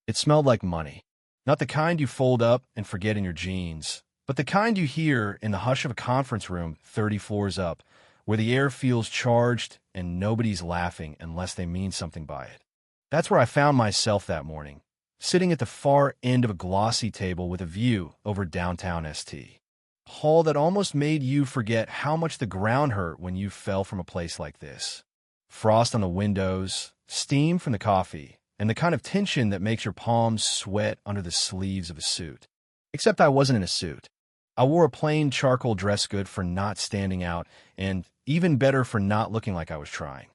It smelled like money. Not the kind you fold up and forget in your jeans, but the kind you hear in the hush of a conference room 30 floors up, where the air feels charged and nobody's laughing unless they mean something by it. That's where I found myself that morning, sitting at the far end of a glossy table with a view over downtown St. Hall that almost made you forget how much the ground hurt when you fell from a place like this. Frost on the windows, steam from the coffee, and the kind of tension that makes your palms sweat under the sleeves of a suit. Except I wasn't in a suit. I wore a plain charcoal dress good for not standing out, and even better for not looking like I was trying.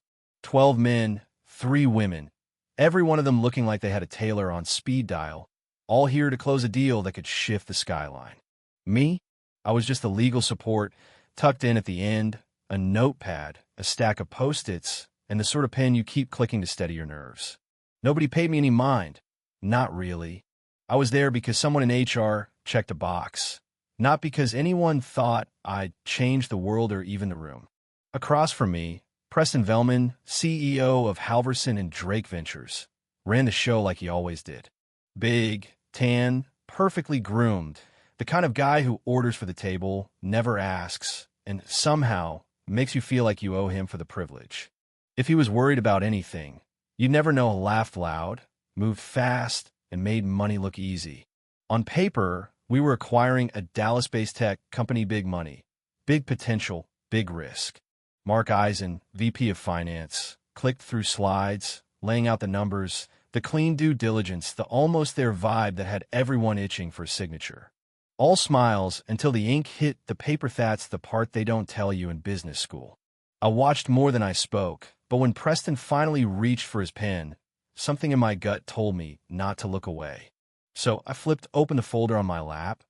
12 men, 3 women, every one of them looking like they had a tailor on speed dial, all here to close a deal that could shift the skyline. Me? I was just the legal support, tucked in at the end, a notepad, a stack of Post-its, and the sort of pen you keep clicking to steady your nerves. Nobody paid me any mind. Not really. I was there because someone in HR checked a box. Not because anyone thought I'd change the world or even the room. Across from me, Preston Velman, CEO of Halverson and Drake Ventures, ran the show like he always did. Big, tan, perfectly groomed, the kind of guy who orders for the table, never asks, and somehow makes you feel like you owe him for the privilege. If he was worried about anything, you'd never know. Laughed loud, moved fast, and made money look easy. On paper, we were acquiring a Dallas-based tech company. Big money, big potential, big risk. Mark Eisen, VP of Finance, clicked through slides, laying out the numbers, the clean due diligence, the almost there vibe that had everyone itching for a signature. All smiles until the ink hit the paper. That's the part they don't tell you in business school. I watched more than I spoke, but when Preston finally reached for his pen, something in my gut told me not to look away. So I flipped open the folder on my lap,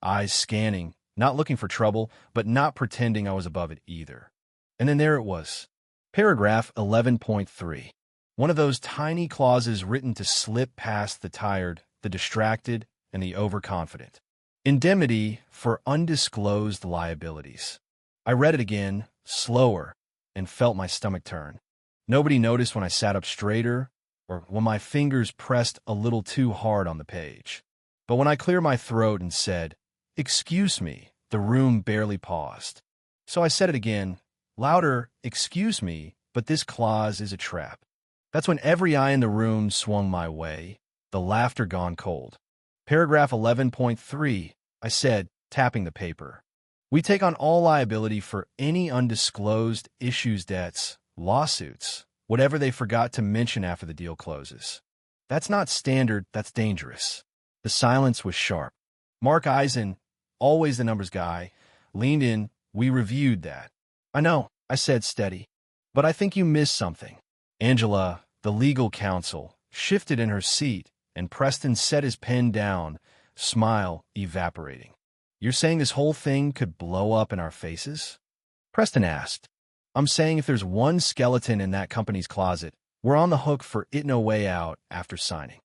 eyes scanning, not looking for trouble, but not pretending I was above it either. And then there it was. Paragraph 11.3. One of those tiny clauses written to slip past the tired, the distracted, and the overconfident. Indemnity for undisclosed liabilities. I read it again, slower, and felt my stomach turn. Nobody noticed when I sat up straighter, or when my fingers pressed a little too hard on the page. But when I cleared my throat and said, "Excuse me," the room barely paused. So I said it again, louder, "Excuse me, but this clause is a trap." That's when every eye in the room swung my way, the laughter gone cold. Paragraph 11.3, I said, tapping the paper. We take on all liability for any undisclosed issues, debts, lawsuits, whatever they forgot to mention after the deal closes. That's not standard, that's dangerous. The silence was sharp. Mark Eisen, always the numbers guy, leaned in. We reviewed that. I know, I said steady, but I think you missed something. Angela, the legal counsel, shifted in her seat, and Preston set his pen down, smile evaporating. You're saying this whole thing could blow up in our faces? Preston asked. I'm saying if there's one skeleton in that company's closet, we're on the hook for it. No way out after signing.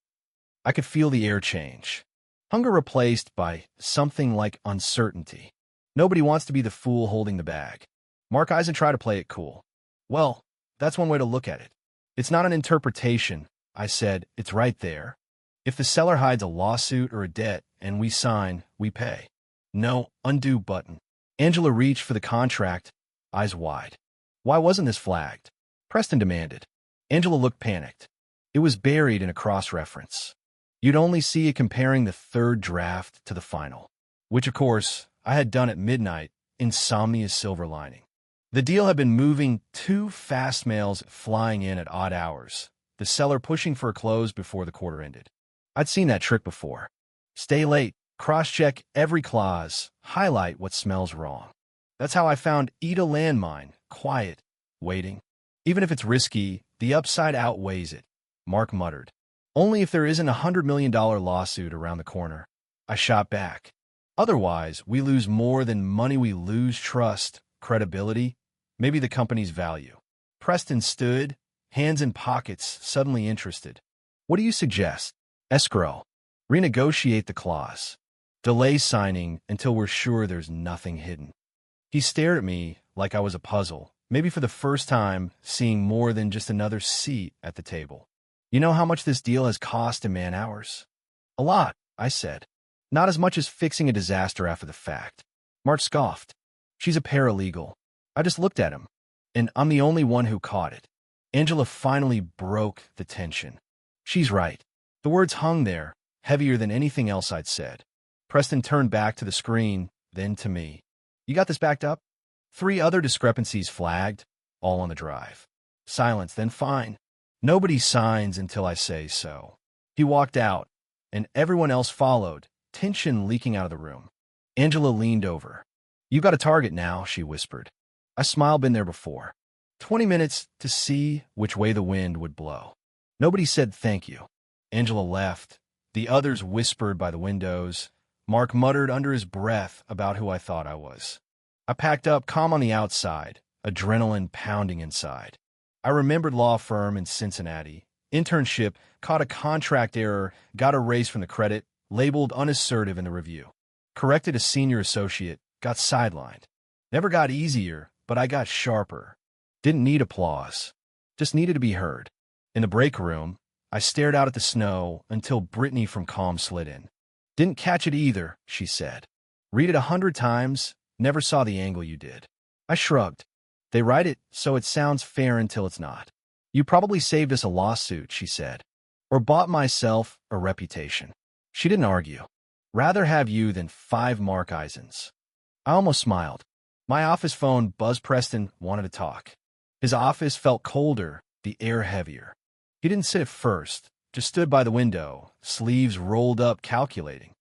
I could feel the air change. Hunger replaced by something like uncertainty. Nobody wants to be the fool holding the bag. Mark Eisen tried to play it cool. Well, that's one way to look at it. It's not an interpretation, I said. It's right there. If the seller hides a lawsuit or a debt and we sign, we pay. No undo button. Angela reached for the contract, eyes wide. Why wasn't this flagged? Preston demanded. Angela looked panicked. It was buried in a cross-reference. You'd only see it comparing the third draft to the final, which, of course, I had done at midnight, insomnia's silver lining. The deal had been moving, 2 fast mails flying in at odd hours, the seller pushing for a close before the quarter ended. I'd seen that trick before. Stay late, cross-check every clause, highlight what smells wrong. That's how I found Ida Landmine, quiet, waiting. Even if it's risky, the upside outweighs it, Mark muttered. Only if there isn't $100 million lawsuit around the corner. I shot back. Otherwise, we lose more than money. We lose trust, credibility, maybe the company's value. Preston stood, hands in pockets, suddenly interested. What do you suggest? Escrow. Renegotiate the clause. Delay signing until we're sure there's nothing hidden. He stared at me like I was a puzzle, maybe for the first time seeing more than just another seat at the table. You know how much this deal has cost in man-hours? A lot, I said. Not as much as fixing a disaster after the fact. Mark scoffed. She's a paralegal. I just looked at him, and I'm the only one who caught it. Angela finally broke the tension. She's right. The words hung there, heavier than anything else I'd said. Preston turned back to the screen, then to me. You got this backed up? 3 other discrepancies flagged, all on the drive. Silence, then fine. Nobody signs until I say so. He walked out, and everyone else followed, tension leaking out of the room. Angela leaned over. You got a target now, she whispered. I smiled, been there before. 20 minutes to see which way the wind would blow. Nobody said thank you. Angela left. The others whispered by the windows. Mark muttered under his breath about who I thought I was. I packed up, calm on the outside, adrenaline pounding inside. I remembered law firm in Cincinnati. Internship, caught a contract error, got a raise from the credit, labeled unassertive in the review. Corrected a senior associate, got sidelined. Never got easier, but I got sharper. Didn't need applause. Just needed to be heard. In the break room, I stared out at the snow until Brittany from Calm slid in. Didn't catch it either, she said. Read it 100 times, never saw the angle you did. I shrugged. They write it so it sounds fair until it's not. You probably saved us a lawsuit, she said. Or bought myself a reputation. She didn't argue. Rather have you than 5 Mark Eisens. I almost smiled. My office phone buzzed. Preston wanted to talk. His office felt colder, the air heavier. He didn't sit at first, just stood by the window, sleeves rolled up, calculating.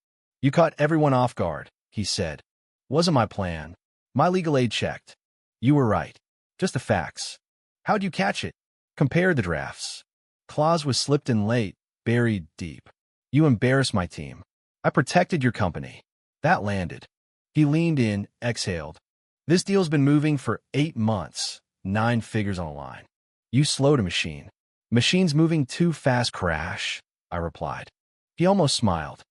You caught everyone off guard, he said. Wasn't my plan. My legal aid checked. You were right. Just the facts. How'd you catch it? Compared the drafts. Clause was slipped in late, buried deep. You embarrassed my team. I protected your company. That landed. He leaned in, exhaled. This deal's been moving for 8 months, 9 figures on the line. You slowed a machine. Machine's moving too fast, crash, I replied. He almost smiled.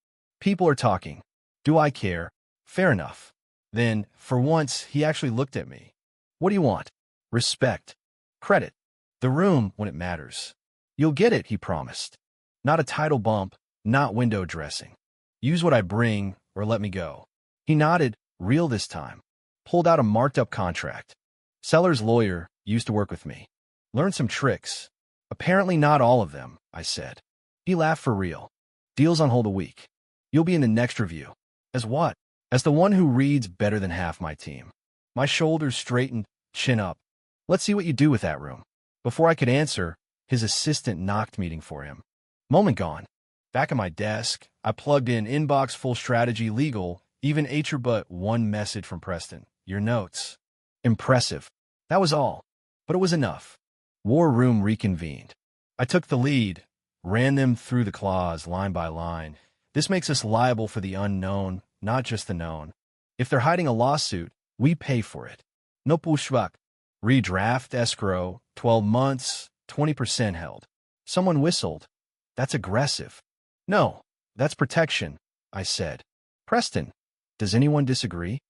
People are talking. Do I care? Fair enough. Then, for once, he actually looked at me. What do you want? Respect. Credit. The room when it matters. You'll get it, he promised. Not a title bump, not window dressing. Use what I bring, or let me go. He nodded, real this time. Pulled out a marked-up contract. Seller's lawyer used to work with me. Learned some tricks. Apparently not all of them, I said. He laughed. For real. Deal's on hold a week. You'll be in the next review. As what? As the one who reads better than half my team. My shoulders straightened, chin up. Let's see what you do with that room. Before I could answer, his assistant knocked, meeting for him. Moment gone. Back at my desk, I plugged in inbox, full strategy, legal, even HR, but one message from Preston. Your notes. Impressive. That was all. But it was enough. War room reconvened. I took the lead, ran them through the clause line by line. This makes us liable for the unknown, not just the known. If they're hiding a lawsuit, we pay for it. No pushback. Redraft escrow, 12 months, 20% held. Someone whistled. That's aggressive. No, that's protection, I said. Preston, does anyone disagree?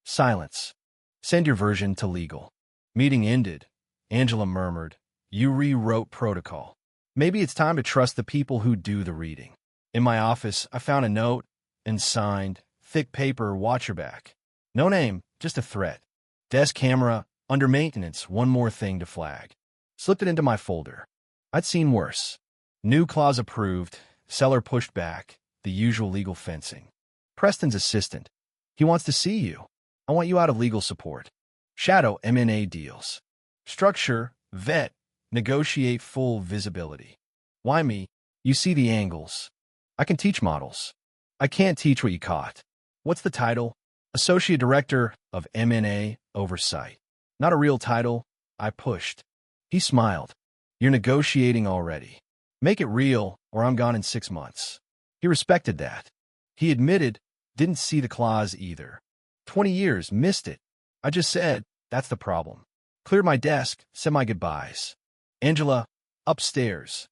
Silence. Send your version to legal. Meeting ended. Angela murmured, you rewrote protocol. Maybe it's time to trust the people who do the reading. In my office, I found a note and signed, thick paper, watch your back. No name, just a threat. Desk camera, under maintenance, one more thing to flag. Slipped it into my folder. I'd seen worse. New clause approved, seller pushed back, the usual legal fencing. Preston's assistant. He wants to see you. I want you out of legal support. Shadow M&A deals. Structure, vet, negotiate, full visibility. Why me? You see the angles. I can teach models. I can't teach what you caught. What's the title? Associate Director of M&A Oversight. Not a real title. I pushed. He smiled. You're negotiating already. Make it real, or I'm gone in 6 months. He respected that. He admitted, didn't see the clause either. 20 years, missed it. I just said, that's the problem. Cleared my desk, said my goodbyes. Angela, upstairs.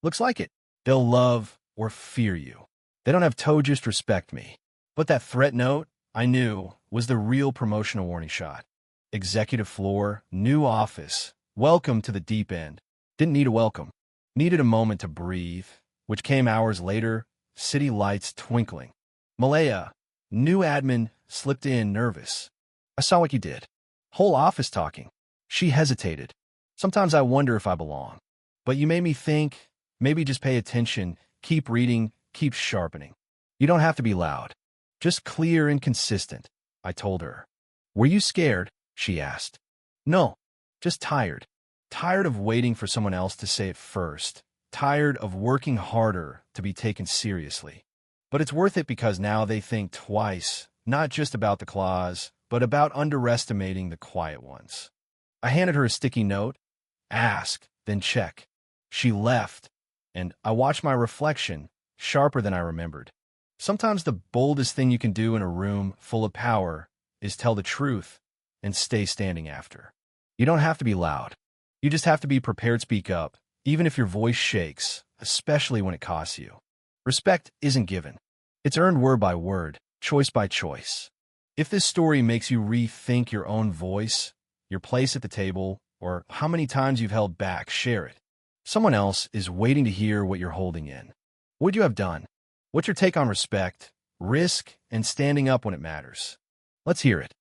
Looks like it. They'll love or fear you. They don't have to just respect me. But that threat note, I knew, was the real promotional warning shot. Executive floor, new office. Welcome to the deep end. Didn't need a welcome. Needed a moment to breathe, which came hours later, city lights twinkling. Malaya, new admin, slipped in nervous. I saw what you did. Whole office talking. She hesitated. Sometimes I wonder if I belong. But you made me think, maybe just pay attention, keep reading, keep sharpening. You don't have to be loud. Just clear and consistent, I told her. Were you scared? She asked. No, just tired. Tired of waiting for someone else to say it first. Tired of working harder to be taken seriously. But it's worth it because now they think twice, not just about the claws, but about underestimating the quiet ones. I handed her a sticky note. Ask, then check. She left, and I watched my reflection, sharper than I remembered. Sometimes the boldest thing you can do in a room full of power is tell the truth and stay standing after. You don't have to be loud. You just have to be prepared to speak up, even if your voice shakes, especially when it costs you. Respect isn't given. It's earned word by word, choice by choice. If this story makes you rethink your own voice, your place at the table, or how many times you've held back, share it. Someone else is waiting to hear what you're holding in. What would you have done? What's your take on respect, risk, and standing up when it matters? Let's hear it.